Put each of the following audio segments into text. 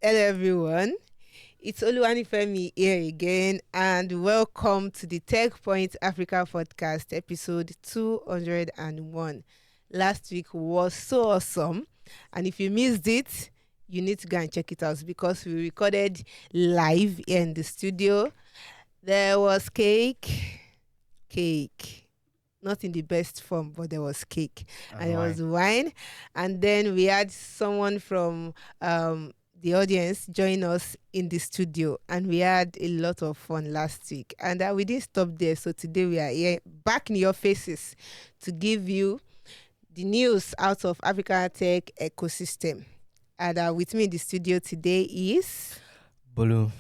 Hello everyone, it's Oluwanifemi here again and welcome to the Techpoint Africa Podcast episode 201. Last week was so awesome and if you missed it, you need to go and check it out because we recorded live here in the studio. There was cake, not in the best form, but there was cake and there was wine, and then we had someone from the audience join us in the studio, and we had a lot of fun last week, and we didn't stop there. So today we are here back in your faces to give you the news out of Africa tech ecosystem. And with me in the studio today is Bolu.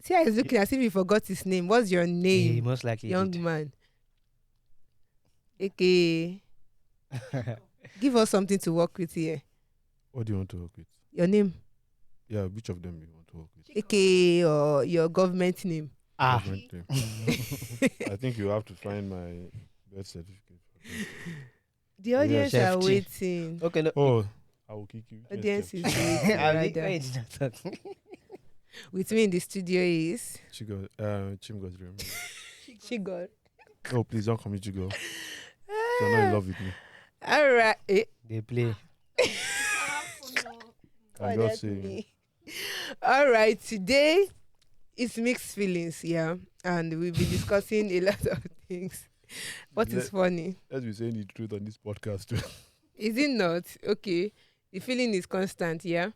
See how he's looking as if he forgot his name. What's your name? He most likely young did. man. Okay. Give us something to work with here. What do you want to work with? Your name. Yeah, which of them you want to work with? Okay, or your government name. Government name. I think you have to find my birth certificate. The audience Chef are T. waiting. Okay, no. Oh, I will kick you. Audience is Yes, waiting. I right think there. why did not talk? With me in the studio is Chimgozrem. Chigo. Oh, please don't call me Chigo. You're not in love with me. All right. They play. I'm just saying. All right. Today it's mixed feelings, yeah, and we'll be discussing a lot of things. What is funny? Let's be saying the truth on this podcast too. Is it not? Okay. The feeling is constant, yeah.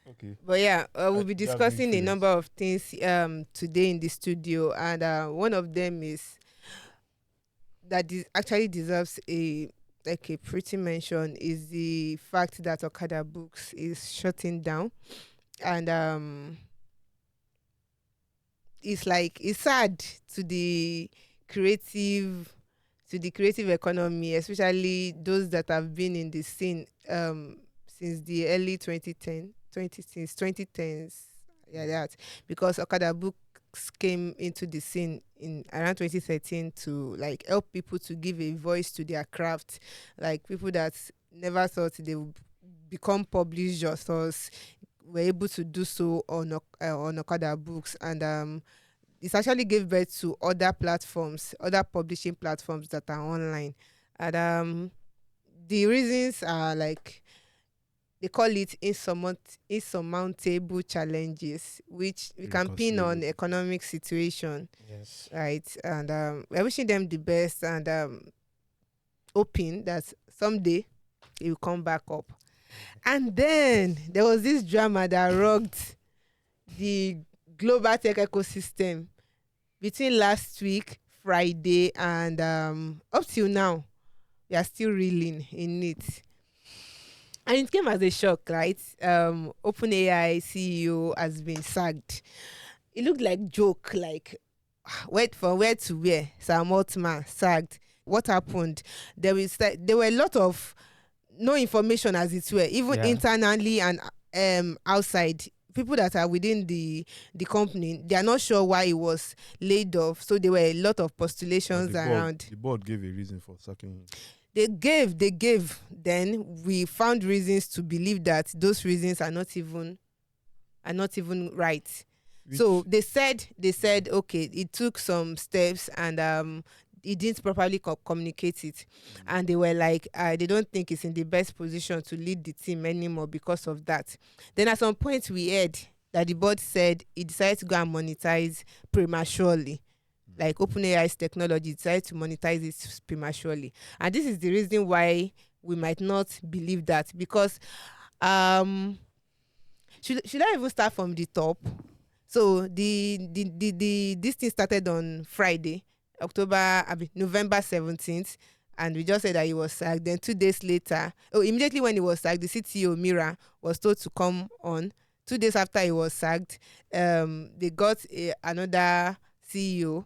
Okay. But yeah, we'll be You have discussing a feelings. number of things today in the studio, and one of them is that actually deserves a pretty mention is the fact that Okada Books is shutting down, and it's sad to the creative economy, especially those that have been in the scene since the early 2010s, yeah, that, because Okada Books came into the scene in around 2013 to like help people to give a voice to their craft, like people that never thought they would become published authors were able to do so on Okada Books, and it actually gave birth to other publishing platforms that are online, and the reasons are like they call it insurmountable challenges, which we can pin on economic situation, Yes. right? And we're wishing them the best, and hoping that someday it will come back up. And then there was this drama that rocked the global tech ecosystem between last week, Friday, and up till now, we are still reeling in it. And it came as a shock, right? OpenAI CEO has been sacked. It looked like joke, like from where to where? Sam Altman sacked. What happened? There were a lot of no information, as it were, even internally and outside. People that are within the company, they are not sure why he was laid off. So there were a lot of postulations around. The board gave a reason for sacking him. They gave. Then we found reasons to believe that those reasons are not even right. So they said okay, it took some steps and he didn't properly communicate it, and they were like they don't think it's in the best position to lead the team anymore because of that. Then at some point we heard that the board said he decided to go and monetize prematurely. Like OpenAI's technology decided to monetize it prematurely, and this is the reason why we might not believe that, because should I even start from the top? So this thing started on Friday, November 17th, and we just said that he was sacked. Then 2 days later, immediately when he was sacked, the CTO Mira was told to come on. 2 days after he was sacked, they got another CEO,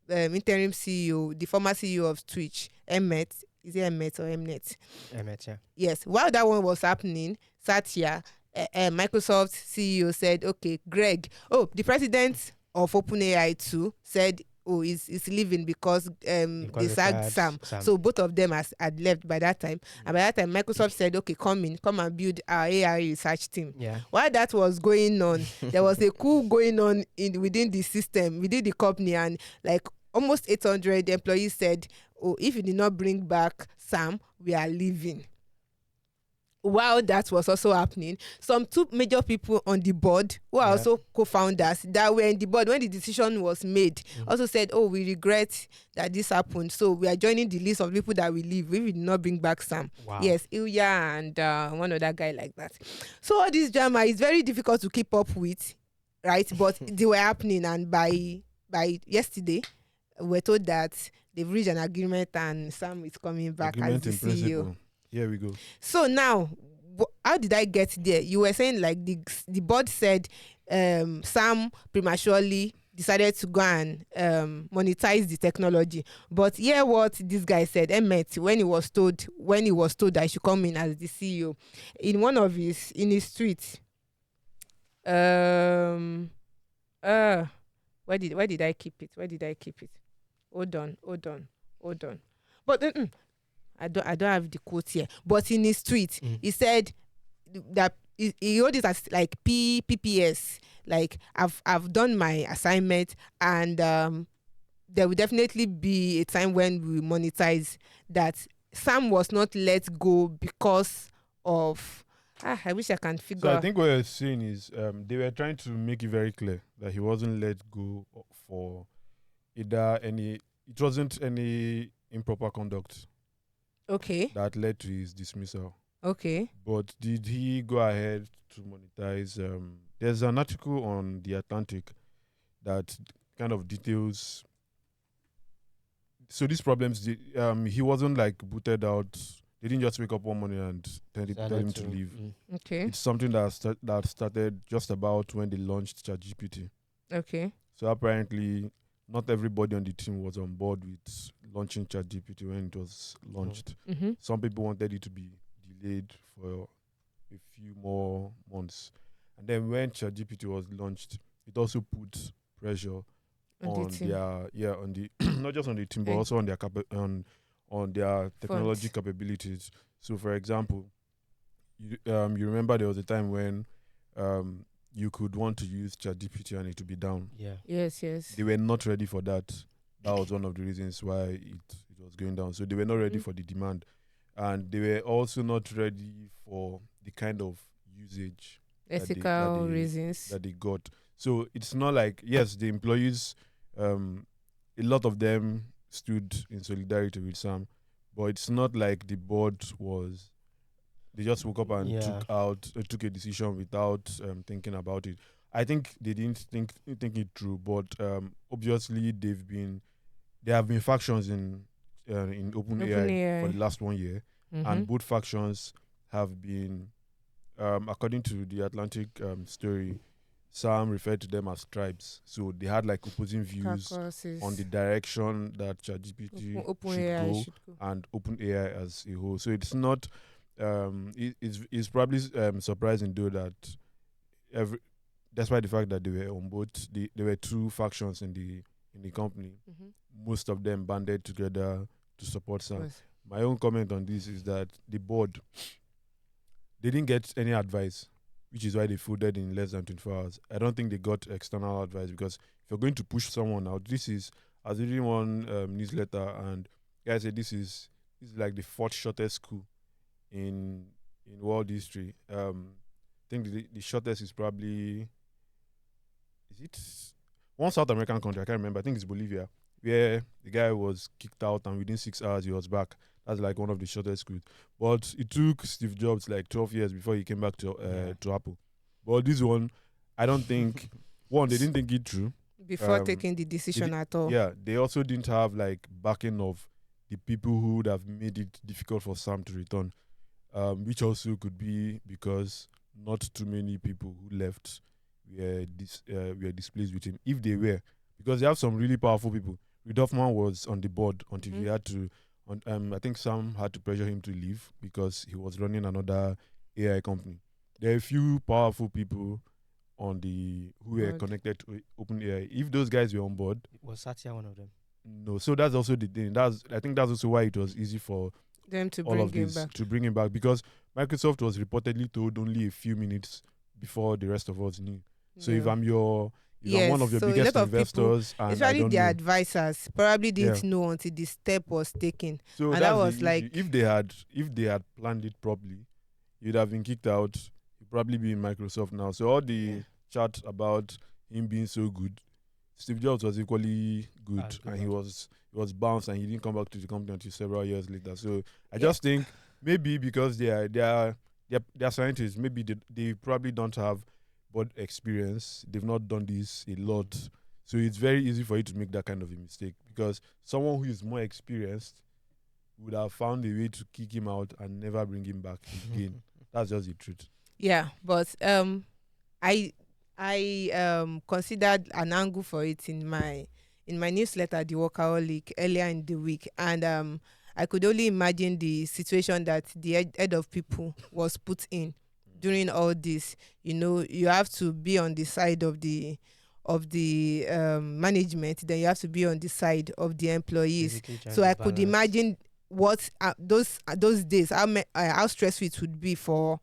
interim CEO, the former CEO of Twitch, Emmet. Is it Emmet or Mnet? Emmet, yeah. Yes. While that one was happening, Satya, Microsoft CEO said, okay, Greg, the president of OpenAI too, said oh, is leaving because they Because sacked had Sam. Sam. So both of them had left by that time. And by that time, Microsoft said, okay, come and build our AI research team. Yeah. While that was going on, there was a coup going on within the system, within the company, and like almost 800 employees said, oh, if you did not bring back Sam, we are leaving. While that was also happening, some two major people on the board who are also co-founders that were in the board when the decision was made also said, oh, we regret that this happened, so we are joining the list of people that will leave if we did not bring back Sam. Wow. Yes, Ilya and one other guy like that. So all this drama is very difficult to keep up with, right? But they were happening, and by yesterday we're told that they've reached an agreement and Sam is coming back Agreement as the in CEO. principle. Here we go. So now, how did I get there? You were saying like the board said Sam prematurely decided to go and monetize the technology. But hear what this guy said, Emmett, when he was told that he should come in as the CEO, in his tweet. Where did I keep it? Hold on. But I don't have the quote here. But in his tweet, he said that he wrote it as like PPS. Like I've done my assignment, and there will definitely be a time when we monetize that. Sam was not let go because of I wish I can figure. So I think what you're saying is they were trying to make it very clear that he wasn't let go for it wasn't any improper conduct. Okay. That led to his dismissal. Okay. But did he go ahead to monetize? There's an article on The Atlantic that kind of details. So these problems, he wasn't like booted out. They didn't just wake up one morning and tell him to leave. Okay. It's something that started just about when they launched ChatGPT. Okay. So apparently, not everybody on the team was on board with launching ChatGPT when it was launched. Mm-hmm. Some people wanted it to be delayed for a few more months. And then when ChatGPT was launched, it also put pressure on the not just on the team, but also on their on their technology capabilities. So for example, you remember there was a time when you could want to use ChatGPT and it would be down. Yeah. Yes. They were not ready for that. That was one of the reasons why it was going down. So they were not ready for the demand. And they were also not ready for the kind of usage ethical reasons that they got. So it's not like, yes, the employees, a lot of them stood in solidarity with Sam, but it's not like the board they just woke up and took a decision without thinking about it. I think they didn't think it through, but obviously there have been factions in OpenAI for the last 1 year, and both factions have been, according to the Atlantic story, Sam referred to them as tribes. So they had like opposing views on the direction that ChatGPT should go and OpenAI as a whole. So it's not. It's probably surprising though that despite the fact that they were on both, there were two factions in the company. Most of them banded together to support Sam. Yes. My own comment on this is that the board, they didn't get any advice, which is why they folded in less than 24 hours. I don't think they got external advice, because if you're going to push someone out, I was reading one newsletter, and guys said this is like the fourth shortest coup in world history. I think the shortest is probably, is it one South American country? I can't remember. I think it's Bolivia, where the guy was kicked out and within 6 hours he was back. That's like one of the shortest coups. But it took Steve Jobs like 12 years before he came back to Apple. But this one, I don't think they didn't think it through before taking the decision at all. Yeah, they also didn't have like backing of the people who would have made it difficult for Sam to return, which also could be because not too many people who left were displeased with him. If they were, because they have some really powerful people. Reid Hoffman was on the board until he had to. I think Sam had to pressure him to leave because he was running another AI company. There are a few powerful people on the who were Board. connected to OpenAI. If those guys were on board, Was Satya one of them? no. So that's also the thing. I think that's also why it was easy for Them to all bring of him this back. to bring him back, because Microsoft was reportedly told only a few minutes before the rest of us knew. So if Yeah. I'm one of your so a biggest lot of people, investors and I especially don't their know, advisors, probably didn't know until the step was taken. so and that's that was the issue. like- If they had planned it properly, you'd have been kicked out. You'd probably be in Microsoft now. So all the Yeah. chat about him being so good, Steve Jobs was equally good, As good and he as- was bounced, and he didn't come back to the company until several years later. So I Yeah. just think maybe because they are scientists, maybe they probably don't have board experience. They've not done this a lot, so it's very easy for you to make that kind of a mistake, because someone who is more experienced would have found a way to kick him out and never bring him back again. That's just the truth. Yeah, but I considered an angle for it in my newsletter, The Workaholic, earlier in the week, and I could only imagine the situation that the head of people was put in during all this. You have to be on the side of the management, then you have to be on the side of the employees. Basically trying So to I could balance. imagine what those days, how stressful it would be for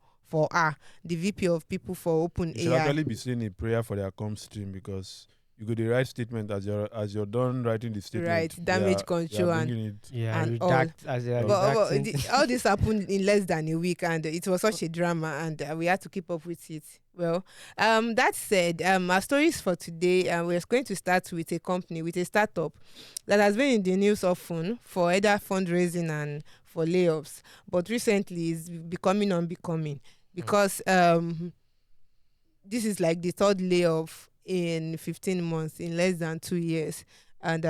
her, the VP of people for You should OpenAI. actually be saying a prayer for their comms stream, because you go the right statement as you're done writing the statement. Right, damage control and- bringing it. Yeah, and all. redact as they are But redacting. all this happened in less than a week, and it was such a drama, and we had to keep up with it. Well, that said, our stories for today, we're going to start with a company, with a startup that has been in the news often for either fundraising and for layoffs, but recently is becoming unbecoming, because this is like the third layoff in 15 months, in less than 2 years, and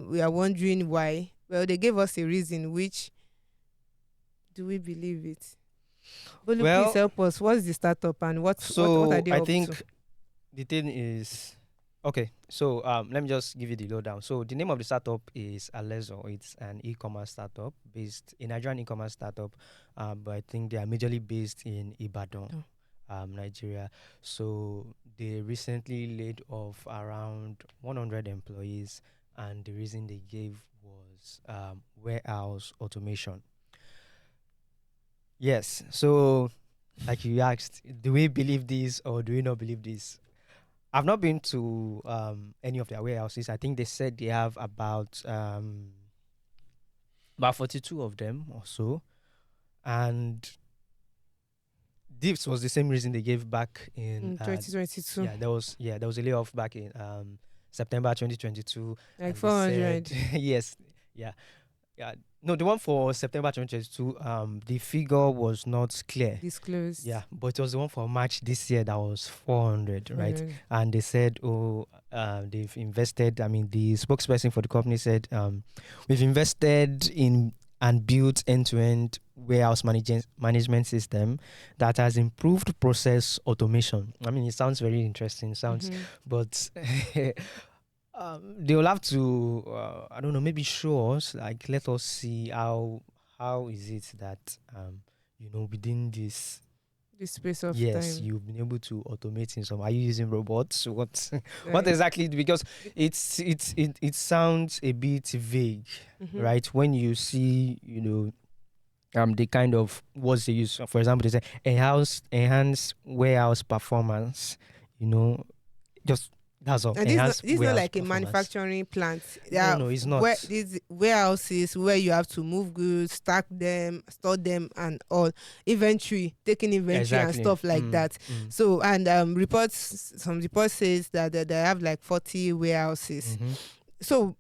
we are wondering why. Well, they gave us a reason, which do we believe it? Bolu, Well, please help us. What's the startup and what So are they I up think to? the thing is okay. So let me just give you the lowdown. So the name of the startup is Alerzo. It's an e-commerce startup based in Nigerian e-commerce startup, but I think they are majorly based in Ibadan, Nigeria. So they recently laid off around 100 employees, and the reason they gave was warehouse automation. Yes. So, like you asked, do we believe this or do we not believe this? I've not been to any of their warehouses. I think they said they have about 42 of them or so, and this was the same reason they gave back in 2022, there was a layoff back in September 2022. like and they 400. said- yes, yeah. No, the one for September 2022, the figure was not clear. disclosed. Yeah, but it was the one for March this year that was 400, right? 400. And they said, they've invested. I mean, the spokesperson for the company said, we've invested in and built end-to-end warehouse management system that has improved process automation. I mean, it sounds very interesting. Sounds, Mhm. but they will have to, I don't know, maybe show us, like, let us see how is it that, within this. This space of Yes, time. you've been able to automate in some. Are you using robots? What Right. exactly? Because it sounds a bit vague, Mhm. right? When you see, the kind of words they use. For example, they say enhance warehouse performance. Just that's all. And this Enhance is not warehouse like a performance. manufacturing plant. No, it's not. These warehouses where you have to move goods, stack them, store them, and all taking inventory and Exactly. stuff like that. So, and some reports says that they have like 40 warehouses. Mhm. So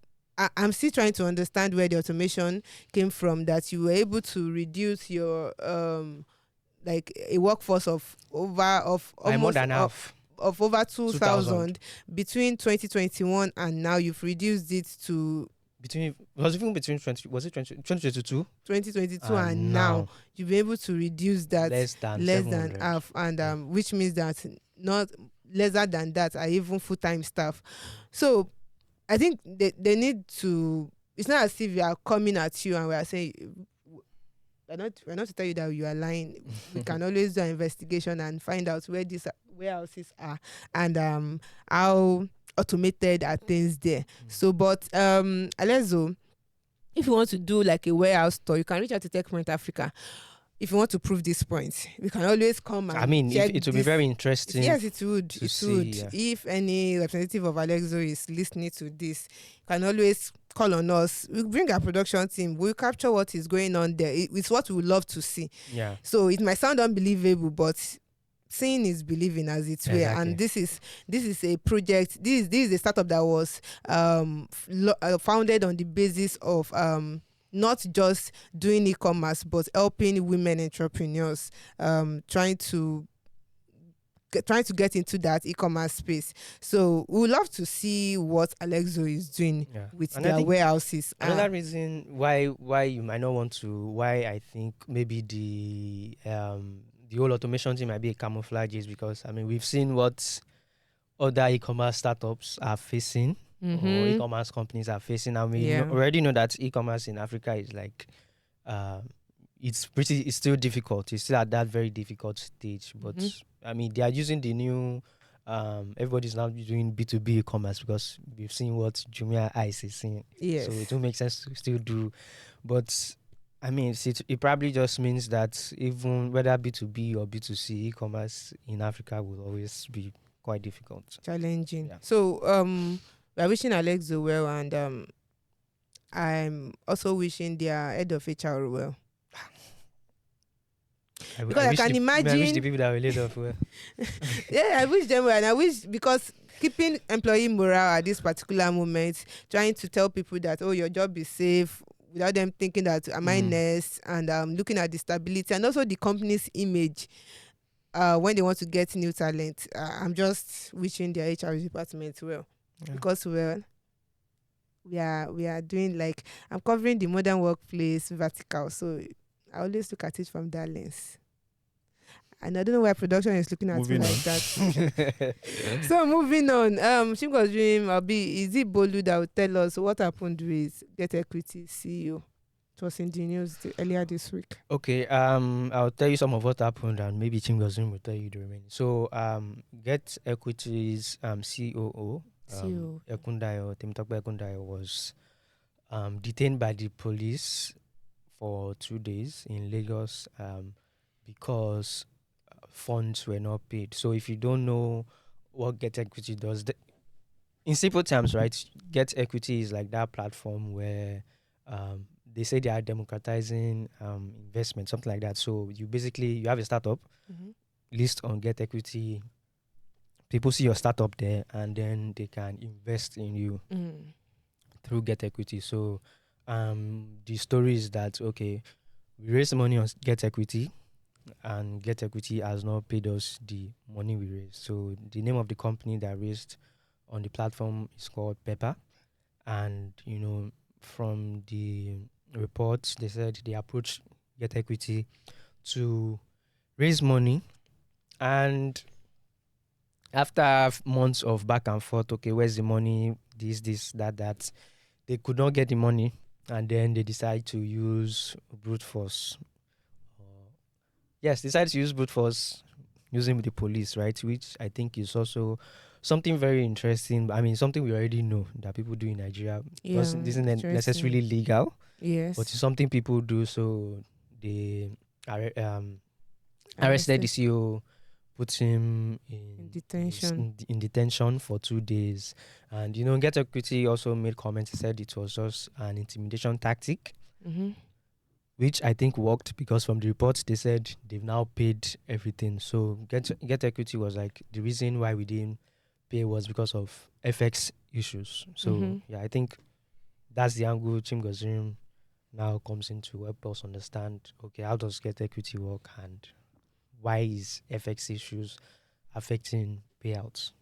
I'm still trying to understand where the automation came from, that you were able to reduce your like a workforce of By more almost than half. of over 2,000. 2,000 between 2021 and now. You've reduced it to Between 2022 2022 and now you've been able to reduce that less than less 700. than half, and which means that not lesser than that are even full-time staff. So I think they need to. It's not as if we are coming at you and we are saying we're not to tell you that you are lying. We can always do an investigation and find out where warehouses are, and how automated are things there. So, but Alerzo, if you want to do like a warehouse store, you can reach out to Techpoint Africa. If you want to prove this point, we can always come and I mean, check it would be very interesting. Yes, it would. to It see, would. yeah. If any representative of Alerzo is listening to this, you can always call on us. We bring our production team. We'll capture what is going on there. It's what we would love to see. Yeah. So it might sound unbelievable, but seeing is believing, as it were. Exactly. And this is a project. This is a startup that was founded on the basis of not just doing e-commerce, but helping women entrepreneurs trying to get into that e-commerce space. So we would love to see what Alerzo is doing with And I their think warehouses. Another reason why you might not want to, why I think maybe the whole automation thing might be a camouflage is because, I mean, we've seen what other e-commerce startups are facing, or e-commerce companies are facing. I mean, already know that e-commerce in Africa is like, it's still difficult. It's still at that very difficult stage. But I mean, they are using the new, everybody's now doing B2B e-commerce because we've seen what Jumia Ice is seeing. Yes. So it will make sense to still do. But I mean, it probably just means that even whether B2B or B2C, e-commerce in Africa will always be quite difficult. Challenging. Yeah. So we're wishing Alerzo well, and I'm also wishing their head of HR well. Because I can imagine. I wish the people that were laid off well. Yeah, I wish them well, and I wish, because keeping employee morale at this particular moment, trying to tell people that, oh, your job is safe, without them thinking that am I next, and looking at the stability and also the company's image when they want to get new talent. I'm just wishing their HR department well, because we are doing, like, I'm covering the modern workplace vertical, so I always look at it from that lens. And I don't know why production is looking at me like that. So moving on, Chimgo's dream, is it Bolu that will tell us what happened with GetEquity CEO? It was in the news earlier this week. Okay, I'll tell you some of what happened, and maybe Chimgo's dream will tell you the remaining. So, GetEquity's COO, Temitope Ekundayo, was detained by the police for 2 days in Lagos because funds were not paid. So if you don't know what GetEquity does, in simple terms, right, GetEquity is like that platform where they say they are democratizing investment, something like that. So you have a startup, list on GetEquity, people see your startup there, and then they can invest in you through GetEquity. So the story is that, okay, we raised money on GetEquity, and GetEquity has not paid us the money we raised. So the name of the company that raised on the platform is called Pepper. And, from the reports, they said they approached GetEquity to raise money. And after months of back and forth, okay, where's the money? This, that. They could not get the money. And then they decided to use brute force. Decided to use brute force using the police, right? Which I think is also something very interesting. I mean, something we already know that people do in Nigeria. This isn't necessarily legal. Yes. But it's something people do. So they arrested the CEO, put him in detention for 2 days. And, GetEquity also made comments. He said it was just an intimidation tactic. Which I think worked, because from the reports they said they've now paid everything. So GetEquity was like, the reason why we didn't pay was because of FX issues. So I think that's the angle Chimgo's dream now comes in to help us understand, okay, how does GetEquity work and why is FX issues affecting payouts?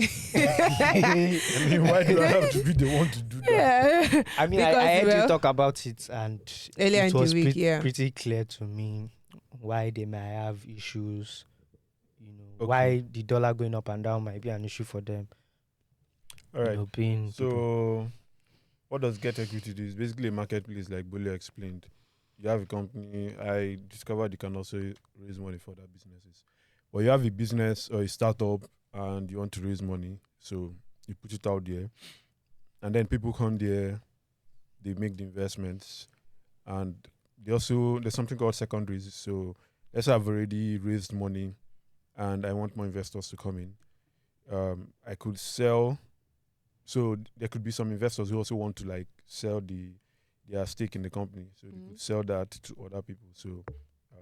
I mean, why do I have to be the one to do that? Yeah. I mean, I heard you talk about it, and earlier it was in the week, pretty clear to me why they might have issues. Okay. Why the dollar going up and down might be an issue for them. All right. Paying people. What does GetEquity do? It's basically a marketplace, like Bole explained. You have a company. I discovered you can also raise money for other businesses. But you have a business or a startup and you want to raise money, so you put it out there, and then people come there, they make the investments, and there's something called secondaries. So let's say I've already raised money, and I want more investors to come in. I could sell. So there could be some investors who also want to like sell their stake in the company, so they could sell that to other people. So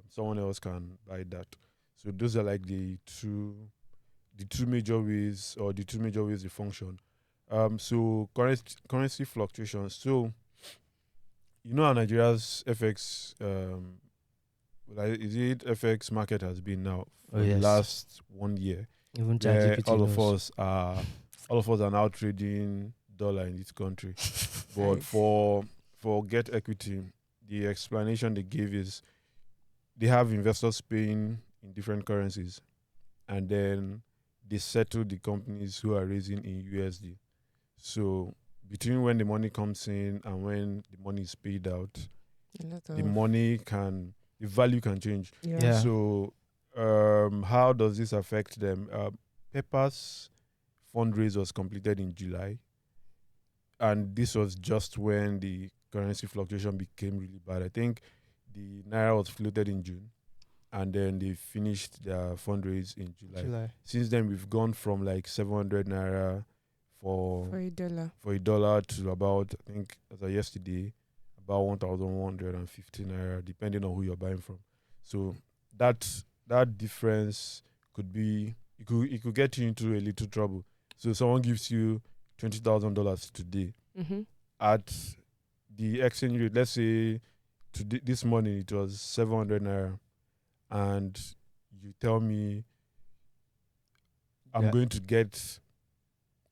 someone else can buy that. So those are like the two major ways, or the two major ways they function. So currency fluctuations. So how Nigeria's FX, like, is it FX market has been now for the last 1 year. Even Where ChatGPT all of knows. us are now trading dollar in this country. But Right. for GetEquity, the explanation they gave is they have investors paying in different currencies, and then they settle the companies who are raising in USD. So between when the money comes in and when the money is paid out, A lot the value can change. Yeah. So how does this affect them? Pepper's fundraise was completed in July, and this was just when the currency fluctuation became really bad. I think the naira was floated in June, and then they finished their fundraise in July. Since then, we've gone from like 700 naira for $1 $1 to about, I think as of yesterday, about 1,150 naira, depending on who you're buying from. So that difference could be, it could get you into a little trouble. So someone gives you $20,000 today at the exchange rate. Let's say this morning it was 700 naira, and you tell me I'm going to get.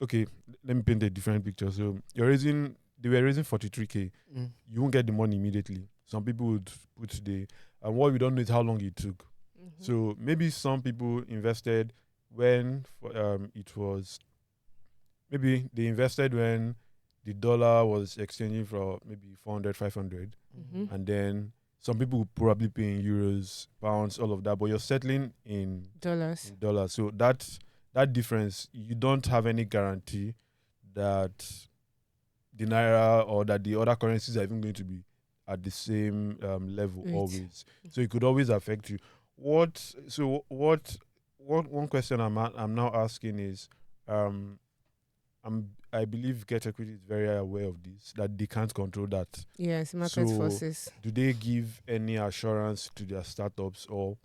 Okay, let me paint a different picture. So they were raising 43K. You won't get the money immediately. Some people would put today, and what we don't know is how long it took. So maybe some people invested when it was, maybe they invested when the dollar was exchanging for maybe 400, 500, and then some people would probably pay in euros, pounds, all of that, but you're settling in dollars. So that difference, you don't have any guarantee that the naira or that the other currencies are even going to be at the same level always. So it could always affect you. What one question I'm now asking is, I believe GetEquity is very aware of this, that they can't control that. Yes, market forces. Do they give any assurance to their startups, or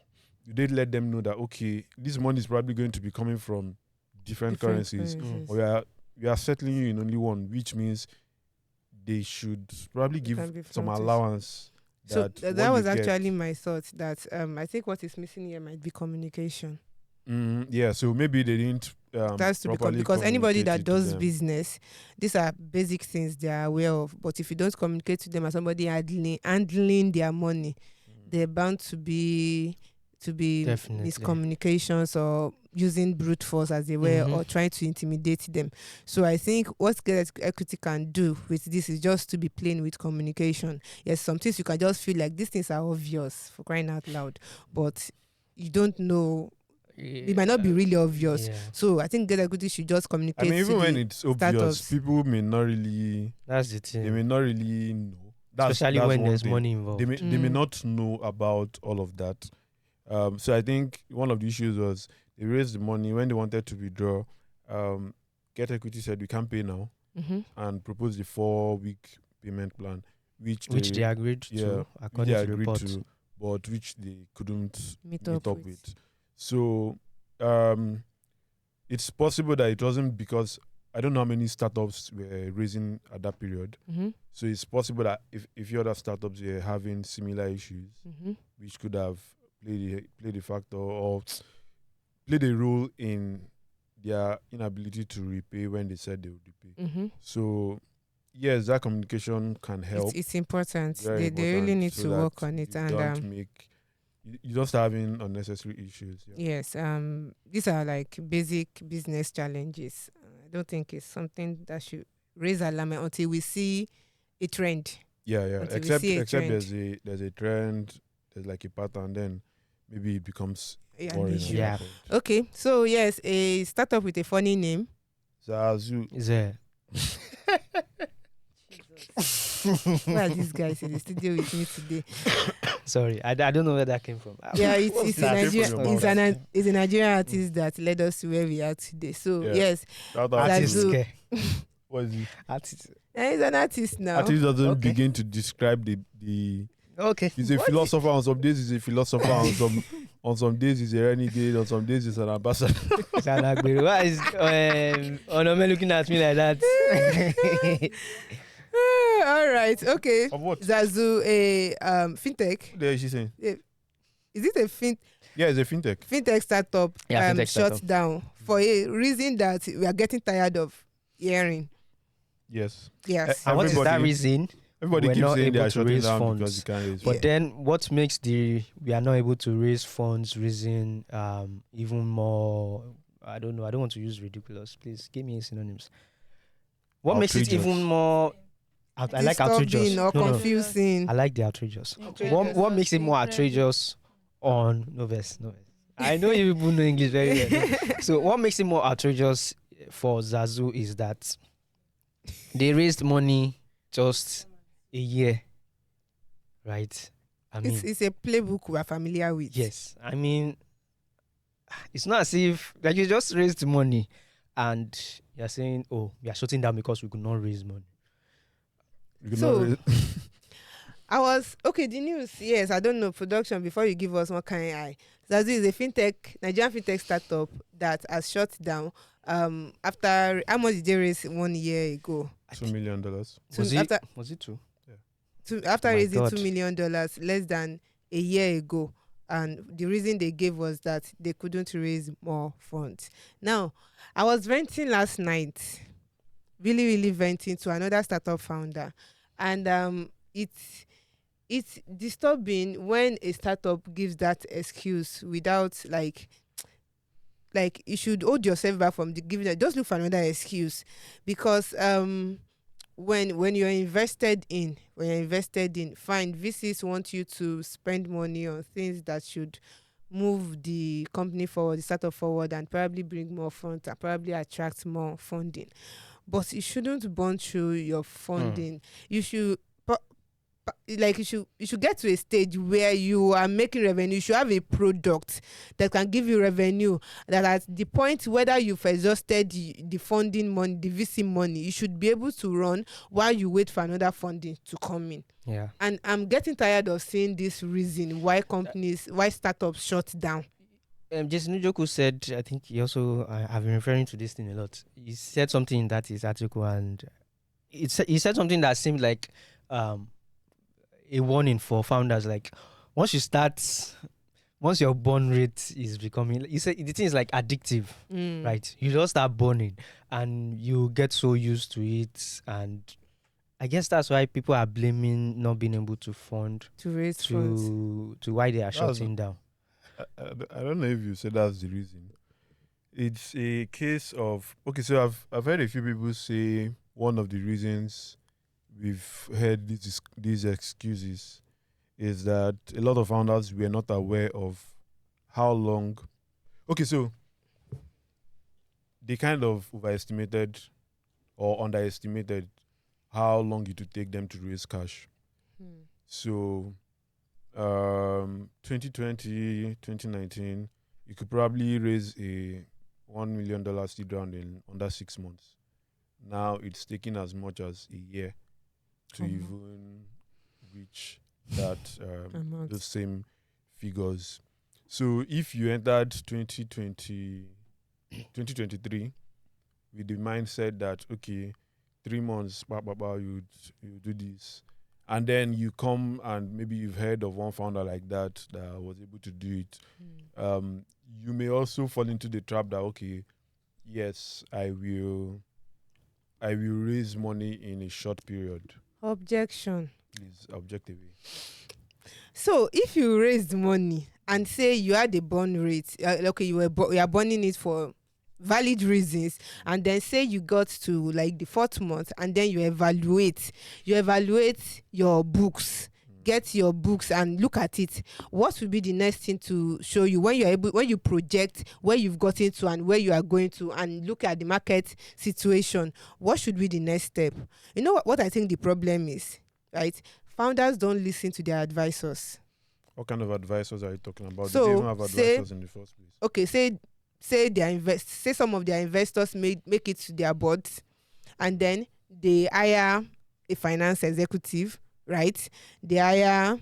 do they let them know that, okay, this money is probably going to be coming from different currencies, or we are settling you in only one, which means they should probably give some allowance. So that was actually my thought, that I think what is missing here might be communication. Yeah, so maybe they didn't that's to because anybody that does business, these are basic things they are aware of. But if you don't communicate to them as somebody handling their money, they're bound to be miscommunications or using brute force, as they were, or trying to intimidate them. So I think what GetEquity can do with this is just to be plain with communication. Yes, some things you can just feel like these things are obvious, for crying out loud, but you don't know. It might not be really obvious. Yeah. So I think GetEquity should just communicate. I mean, even when it's obvious, startups. People may not really. That's the thing. They may not really know. Especially when there's money involved. They may not know about all of that. So I think one of the issues was they raised the money when they wanted to withdraw. GetEquity said we can't pay now, and proposed a 4-week payment plan, which they agreed to, according to the report, but which they couldn't meet up with. So it's possible that it wasn't because I don't know how many startups were raising at that period. So it's possible that if your other startups were having similar issues, which could have played a factor or played a role in their inability to repay when they said they would repay. So yes, that communication can help. It's important. They really need to work on it, and you don't start having unnecessary issues. Yeah. Yes, these are like basic business challenges. I don't think it's something that should raise alarm until we see a trend. Yeah. Except there's a trend, there's like a pattern, then maybe it becomes Yeah, Boring niche. at Yeah. that point. Okay, so yes, a startup with a funny name. Zazuu. Is there? Why are these guys in the studio with me today? Sorry, I don't know where that came from. Yeah, it's What's it's a that? Nigerian Came from your it's mouth. it's a Nigerian artist that led us to where we are today. So Yeah. yes, Shout out Artist, Zazuu. to- okay. what is it? Artist. he's an artist now. Artist doesn't Okay. begin to describe the. Okay. He's a What? philosopher. On some days, he's a philosopher. On some days, he's a renegade. On some days, he's an ambassador. Why is Onome looking at me like that? All right, okay. Of what? Zazuu, a fintech. What the hell is she saying? Is it a Yeah, it's a fintech. fintech startup? Yeah, fintech shut startup. down for a reason that we are getting tired of hearing. Yes. Yes. And what is that Everybody- reason? Everybody We're keeps not saying they able are to shutting raise down funds. because you can't raise But Yeah. then what makes we are not able to raise funds reason even more, I don't know, I don't want to use ridiculous. Please give me synonyms. What makes it Outrageous. even more I like outrageous. Disturbing or No, no. confusing. I like the outrageous. Outrageous. What makes it more outrageous on no verse. I know you people know English very well. So what makes it more outrageous for Zazuu is that they raised money just a year. Right? I mean, It's a playbook we are familiar with. yes. I mean, it's not as if like you just raised money and you're saying, oh, we are shutting down because we could not raise money. You So- cannot raise- The news. Yes, I don't know production. Before you give us one kind eye, Zazuu is a Nigerian fintech startup that has shut down. After how much did they raise 1 year ago? $2 million. Was it true? After My raising God. $2 million less than a year ago, and the reason they gave was that they couldn't raise more funds. Now, I was venting last night, really venting to another startup founder, and it's disturbing when a startup gives that excuse without like you should hold yourself back from giving that. Just look for another excuse, because when you're invested in, fine, VCs want you to spend money on things that should move the company forward, the startup forward, and probably bring more funds and probably attract more funding. But you shouldn't burn through your funding. You should you should get to a stage where you are making revenue. You should have a product that can give you revenue, that at the point whether you've exhausted the funding money, the VC money, you should be able to run while you wait for another funding to come in. Yeah. And I'm getting tired of seeing this reason why startups shut down. Jason Njoku said, I think he also, I've been referring to this thing a lot. He said something in that his article, and he said something that seemed like a warning for founders. Like once your burn rate is becoming, he said the thing is like addictive, right? You just start burning and you get so used to it, and I guess that's why people are blaming not being able to fund To raise funds. to why they are That's shutting down. I don't know if you said that's the reason. It's a case of so I've heard a few people say one of the reasons we've heard these excuses is that a lot of founders were not aware of how long. Okay, so they kind of overestimated or underestimated how long it would take them to raise cash. So 2020, 2019, you could probably raise a $1 million seed round in under 6 months. Now it's taking as much as a year to even reach that Amount. those same figures. So if you entered 2023 with the mindset that 3 months, you do this, and then you come and maybe you've heard of one founder like that was able to do it, you may also fall into the trap that yes, I will raise money in a short period. Objection. Please object away. So if you raised money and say you had a burn rate, you are burning it for valid reasons, and then say you got to like the 4th month, and then you evaluate your books, get your books and look at it, what will be the next thing to show you when you project where you've gotten to and where you are going to, and look at the market situation? What should be the next step? You know what I think the problem is, right? Founders don't listen to their advisors. What kind of advisors are you talking about? So, Did they even have advisors in the first place? Okay, say some of their investors make it to their boards, and then they hire a finance executive, right? They hire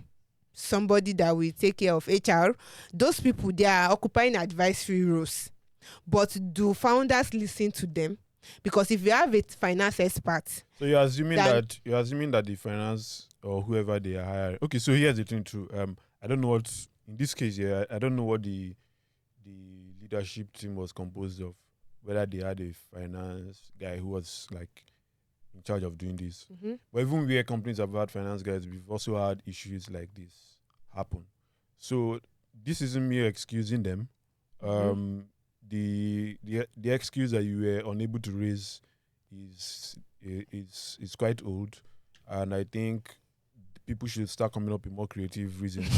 somebody that will take care of HR. Those people, they are occupying advisory roles. But do founders listen to them? Because if you have a finance expert, so you're assuming that the finance or whoever they are hiring. Okay, so here's the thing too. I don't know what in this case here. I don't know what the leadership team was composed of. Whether they had a finance guy who was like in charge of doing this. Mm-hmm. But even where companies have had finance guys, we've also had issues like this happen. So this isn't me excusing them. Mm-hmm. The excuse that you were unable to raise is quite old, and I think people should start coming up with more creative reasons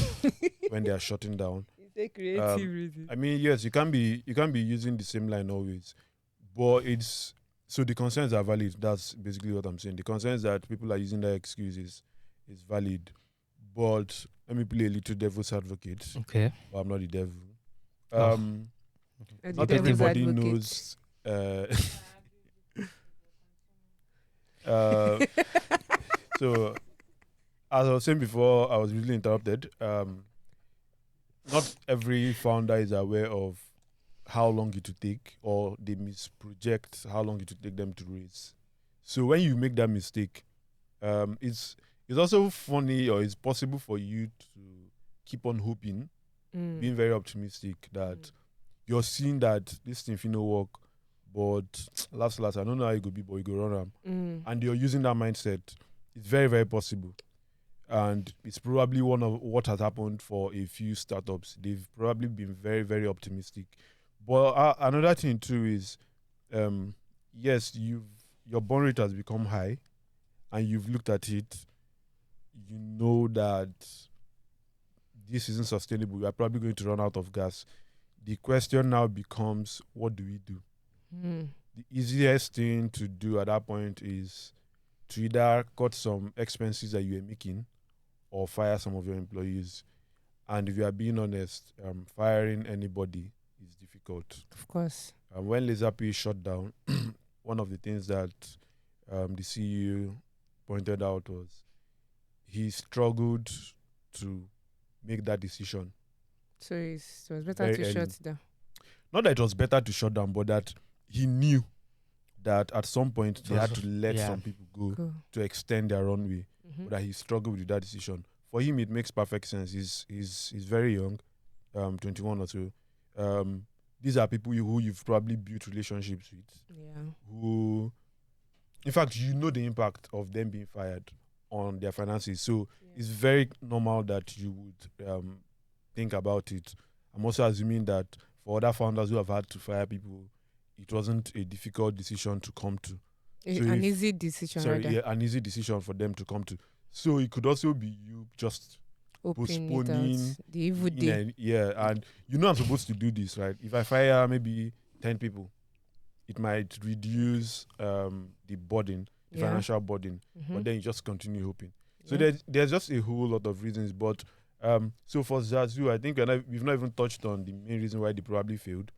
when they are shutting down. It's a creative reason. I mean, yes, you can't be using the same line always, but it's so the concerns are valid. That's basically what I'm saying. The concerns that people are using that excuse is valid, but let me play a little devil's advocate. Okay. But I'm not the devil. Not everybody knows. So, as I was saying before, I was really interrupted. Not every founder is aware of how long it will take, or they misproject how long it will take them to raise. So when you make that mistake, it's also funny, or it's possible for you to keep on hoping, being very optimistic that you're seeing that this thing will not work, but last, I don't know how it could be, but you go run them. And you're using that mindset. It's very, very possible. And it's probably one of what has happened for a few startups. They've probably been very, very optimistic. But another thing too is, yes, your burn rate has become high, and you've looked at it. You know that this isn't sustainable. We are probably going to run out of gas. The question now becomes, what do we do? The easiest thing to do at that point is to either cut some expenses that you are making or fire some of your employees. And if you are being honest, firing anybody is difficult. Of course. When Laserpay shut down, one of the things that the CEO pointed out was he struggled to make that decision. So it was better to shut down. Not that it was better to shut down, but that he knew that at some point they had to let some people go to extend their runway. But that he struggled with that decision. For him, it makes perfect sense. He's very young, 21 or so. These are people who you've probably built relationships with. Yeah. Who, in fact, you know the impact of them being fired on their finances. So it's very normal that you would think about it. I'm also assuming that for other founders who have had to fire people, it wasn't a difficult decision to come to. An easy decision. An easy decision for them to come to. So it could also be you just postponing the evil day. And you know I'm supposed to do this, right? If I fire maybe 10 people, it might reduce the burden, the financial burden, but then you just continue hoping. So there's just a whole lot of reasons. But so for Zazuu, I think we've not even touched on the main reason why they probably failed.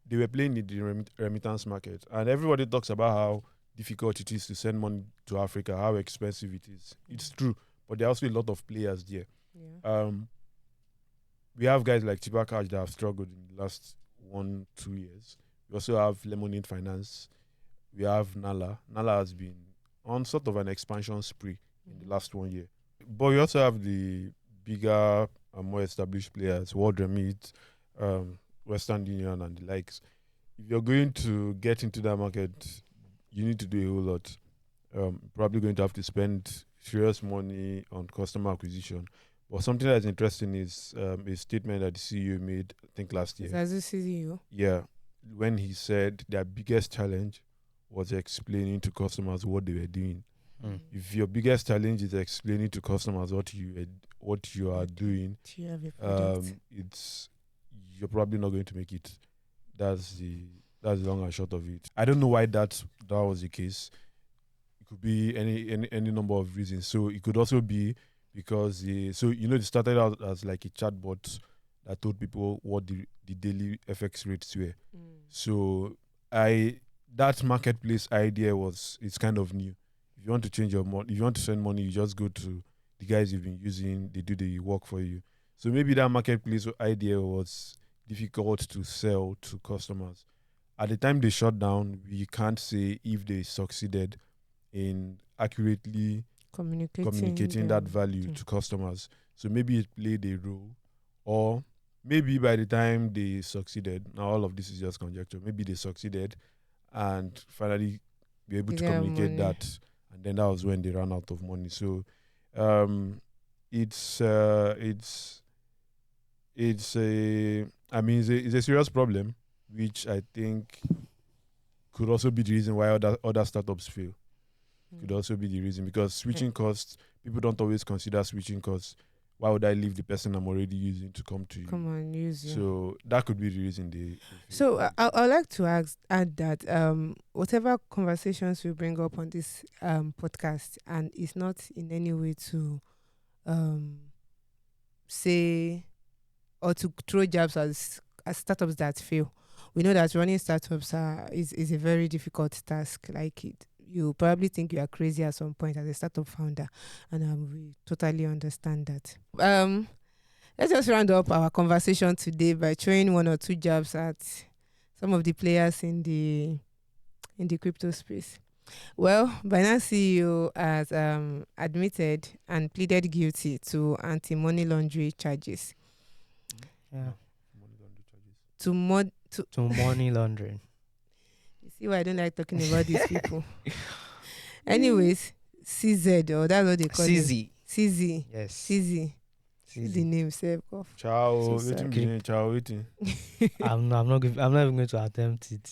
They were playing in the remittance market, and everybody talks about how difficult it is to send money to Africa, how expensive it is. It's true, but there are also a lot of players there. We have guys like Chiba Cash that have struggled in the last 1-2 years. We also have Lemonade Finance. We have Nala. Nala has been on sort of an expansion spree in the last 1 year. But we also have the bigger and more established players, World Remit, Western Union and the likes. If you're going to get into that market, you need to do a whole lot. Probably going to have to spend serious money on customer acquisition. But something that's interesting is a statement that the CEO made, I think last year. Zazuu CEO? Yeah, when he said their biggest challenge was explaining to customers what they were doing. If your biggest challenge is explaining to customers what you are doing, Do you have a product? you're probably not going to make it. That's the long and short of it. I don't know why that was the case. It could be any number of reasons. So it could also be because they started out as like a chatbot that told people what the daily FX rates were. So that marketplace idea it's kind of new. If you want to change your money, if you want to send money, you just go to the guys you've been using. They do the work for you. So maybe that marketplace idea was difficult to sell to customers. At the time they shut down, we can't say if they succeeded in accurately communicating that value to customers. So maybe it played a role, or maybe by the time they succeeded, now all of this is just conjecture, maybe they succeeded and finally be able to communicate that, and then that was when they ran out of money. So it's a serious problem, which I think could also be the reason why other startups fail. Could also be the reason, because switching costs, people don't always consider switching costs. Why would I leave the person I'm already using to come to you? Come on, use you. So that could be the reason they So I'd like to add that whatever conversations we bring up on this podcast, and it's not in any way to say or to throw jabs as startups that fail. We know that running startups is a very difficult task. Like you probably think you are crazy at some point as a startup founder, and we totally understand that. Let's just round up our conversation today by throwing one or two jabs at some of the players in the crypto space. Well, Binance CEO has admitted and pleaded guilty to anti-money laundering charges. Yeah. To money laundering. You see why I don't like talking about these people. Anyways, CZ, or that's what they call it. CZ. Yes. CZ. The name self off. Ciao. So Ciao. Waiting. I'm not even going to attempt it.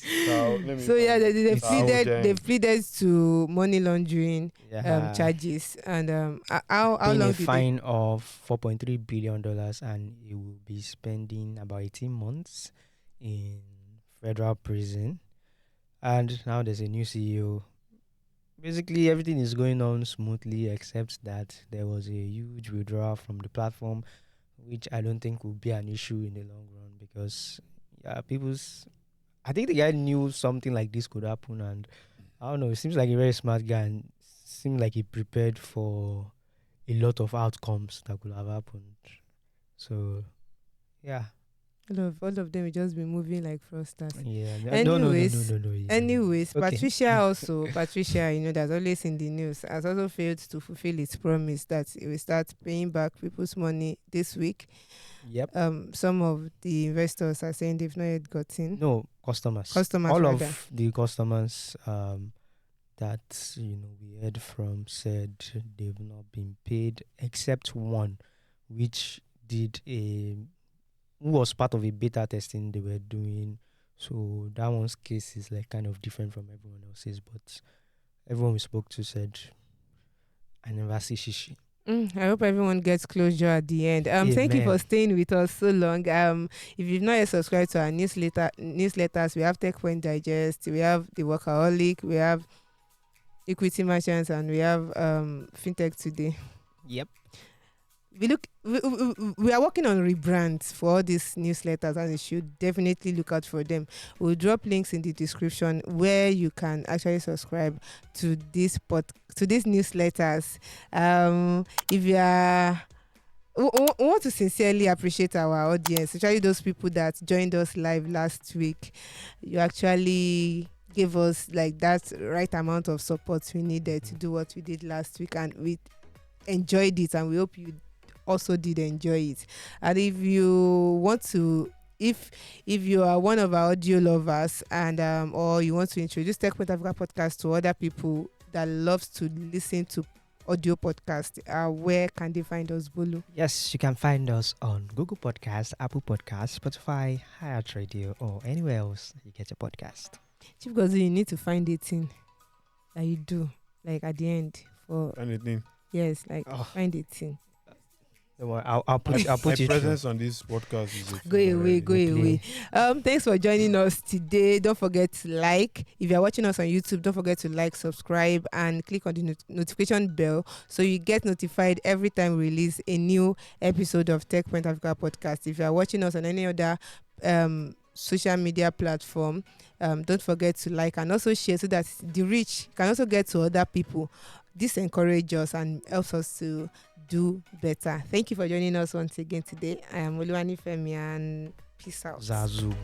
So yeah, they pleaded to money laundering charges, and how long a did fine of $4.3 billion, and he will be spending about 18 months in federal prison. And now there's a new CEO. Basically, everything is going on smoothly, except that there was a huge withdrawal from the platform, which I don't think will be an issue in the long run, because I think the guy knew something like this could happen, and I don't know, it seems like a very smart guy, and seems like he prepared for a lot of outcomes that could have happened. So, yeah. all of them will just be moving like frosters. Yeah. Anyways, Okay. Patricia, that's always in the news, has also failed to fulfill its promise that it will start paying back people's money this week. Yep. Some of the investors are saying they've not yet gotten. No, customers. All of the customers that we heard from said they've not been paid, except one, which who was part of a beta testing they were doing. So that one's case is like kind of different from everyone else's, but everyone we spoke to said, I never see shishi. I hope everyone gets closure at the end. Thank you for staying with us so long. If you've not yet subscribed to our newsletters, we have Techpoint Digest, we have The Workaholic, we have Equity Merchants, and we have FinTech Today. Yep. We are working on rebrands for all these newsletters, and you should definitely look out for them. We'll drop links in the description where you can actually subscribe to these newsletters. If you we want to sincerely appreciate our audience, especially those people that joined us live last week. You actually gave us like that right amount of support we needed to do what we did last week, and we enjoyed it, and we hope you also did enjoy it. And if you want to, if you are one of our audio lovers, and or you want to introduce Techpoint Africa Podcast to other people that loves to listen to audio podcast, where can they find us, Bolu? Yes, you can find us on Google Podcast, Apple Podcast, Spotify, Hired Radio, or anywhere else you get your podcast. Chief Gozu, you need to find it in that you do, like at the end, for Anything. yes, like Oh. find a thing. Don't worry, I'll put My you through. presence on this podcast is a Go thing away, already. go away. Thanks for joining us today. Don't forget to like. If you're watching us on YouTube, don't forget to like, subscribe, and click on the notification bell so you get notified every time we release a new episode of Techpoint Africa Podcast. If you're watching us on any other social media platform, don't forget to like and also share so that the reach can also get to other people. This encourages us and helps us to do better. Thank you for joining us once again today. I am Oluwani Femi and peace out. Zazuu.